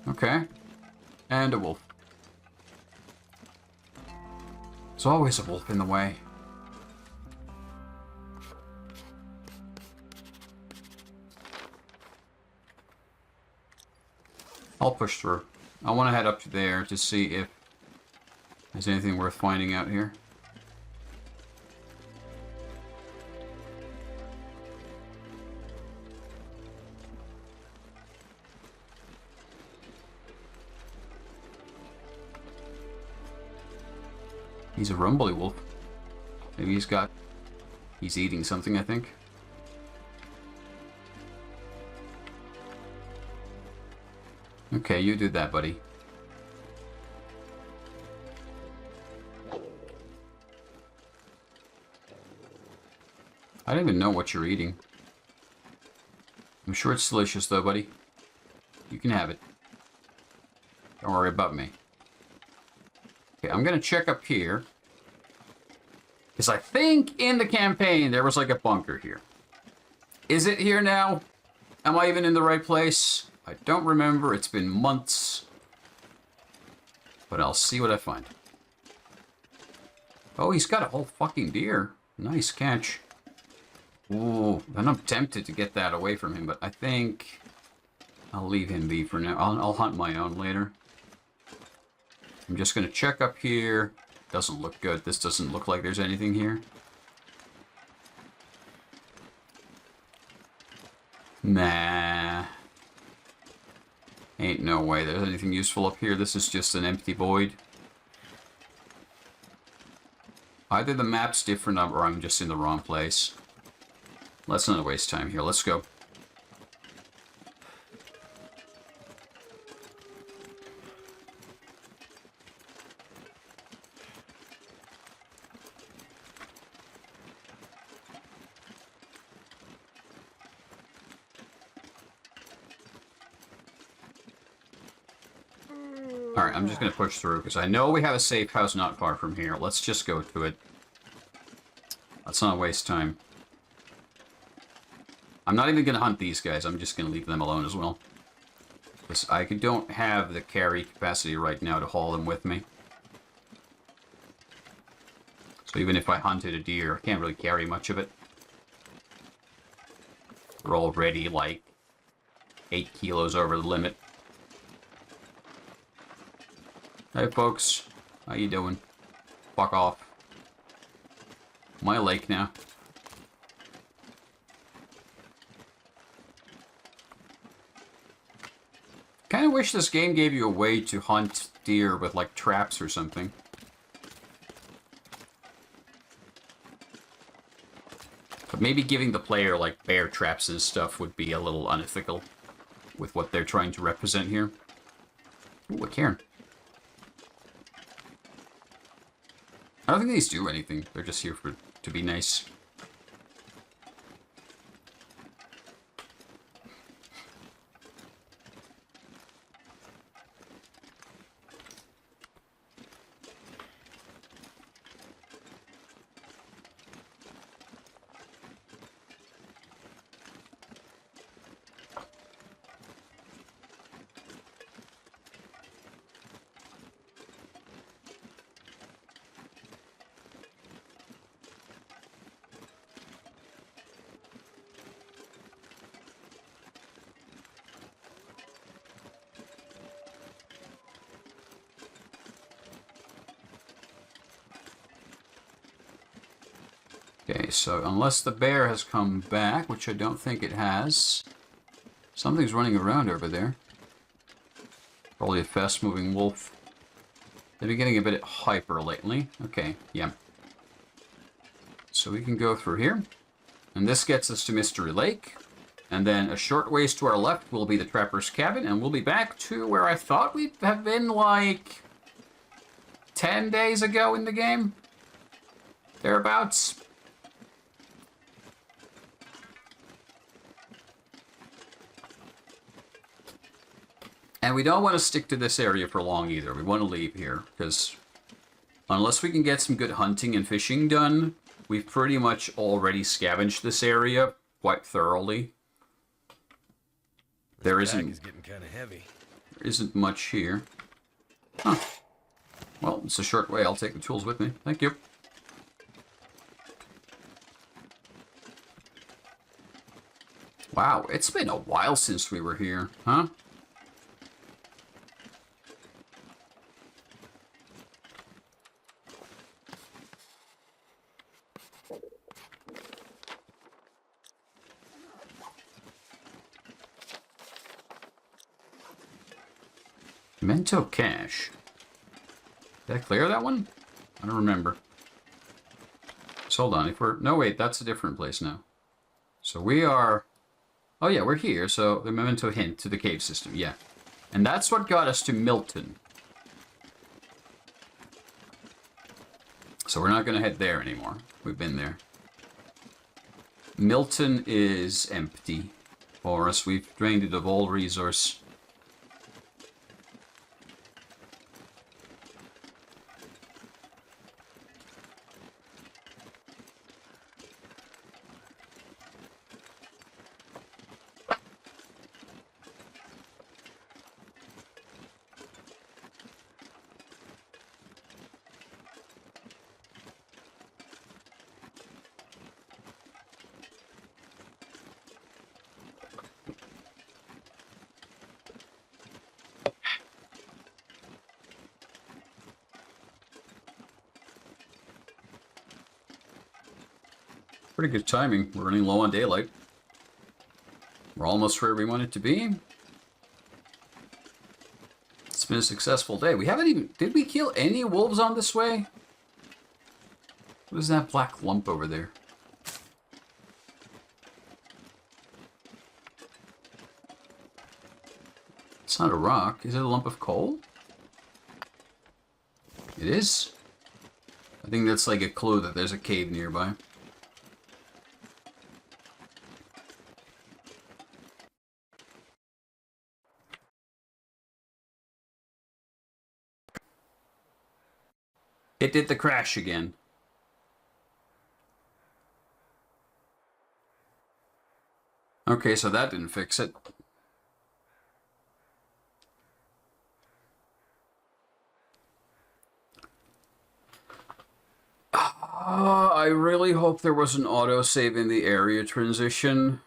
Speaker 1: Okay. And a wolf. There's always a wolf in the way. I'll push through. I want to head up there to see if there's anything worth finding out here. He's a rumbly wolf. Maybe he's eating something, I think. Okay, you do that, buddy. I don't even know what you're eating. I'm sure it's delicious, though, buddy. You can have it. Don't worry about me. Okay, I'm gonna check up here. Because I think in the campaign there was like a bunker here. Is it here now? Am I even in the right place? I don't remember. It's been months. But I'll see what I find. Oh, he's got a whole fucking deer. Nice catch. Ooh, and I'm tempted to get that away from him, but I think I'll leave him be for now. I'll hunt my own later. I'm just going to check up here. Doesn't look good. This doesn't look like there's anything here. Nah. Ain't no way there's anything useful up here. This is just an empty void. Either the map's different or I'm just in the wrong place. Let's not waste time here. Let's go. Alright, I'm just going to push through because I know we have a safe house not far from here. Let's just go to it. Let's not waste time. I'm not even going to hunt these guys. I'm just going to leave them alone as well. Because I don't have the carry capacity right now to haul them with me. So even if I hunted a deer, I can't really carry much of it. We're already like 8 kilos over the limit. Hey folks, how you doing? Fuck off. My lake now. Kinda wish this game gave you a way to hunt deer with like traps or something. But maybe giving the player like bear traps and stuff would be a little unethical with what they're trying to represent here. Ooh, a cairn. I don't think these do anything. They're just here to be nice. Okay, so unless the bear has come back, which I don't think it has, something's running around over there. Probably a fast-moving wolf. They've been getting a bit hyper lately. Okay, yeah. So we can go through here. And this gets us to Mystery Lake. And then a short ways to our left will be the Trapper's Cabin. And we'll be back to where I thought we'd have been like 10 days ago in the game. Thereabouts. And we don't want to stick to this area for long either. We want to leave here, because unless we can get some good hunting and fishing done, we've pretty much already scavenged this area quite thoroughly. There isn't...
Speaker 2: is getting kind of heavy.
Speaker 1: There isn't much here. Huh. Well, it's a short way. I'll take the tools with me. Thank you. Wow, it's been a while since we were here, huh? Memento cache. Did I clear that one? I don't remember. So hold on, if we're... No, wait, that's a different place now. So we are... Oh yeah, we're here, so the memento hint to the cave system, yeah. And that's what got us to Milton. So we're not going to head there anymore. We've been there. Milton is empty for us. We've drained it of all resource. Pretty good timing. We're running low on daylight. We're almost where we want it to be. It's been a successful day. We haven't even... Did we kill any wolves on this way? What is that black lump over there? It's not a rock. Is it a lump of coal? It is. I think that's like a clue that there's a cave nearby. It did the crash again. Okay, so that didn't fix it. I really hope there was an autosave in the area transition.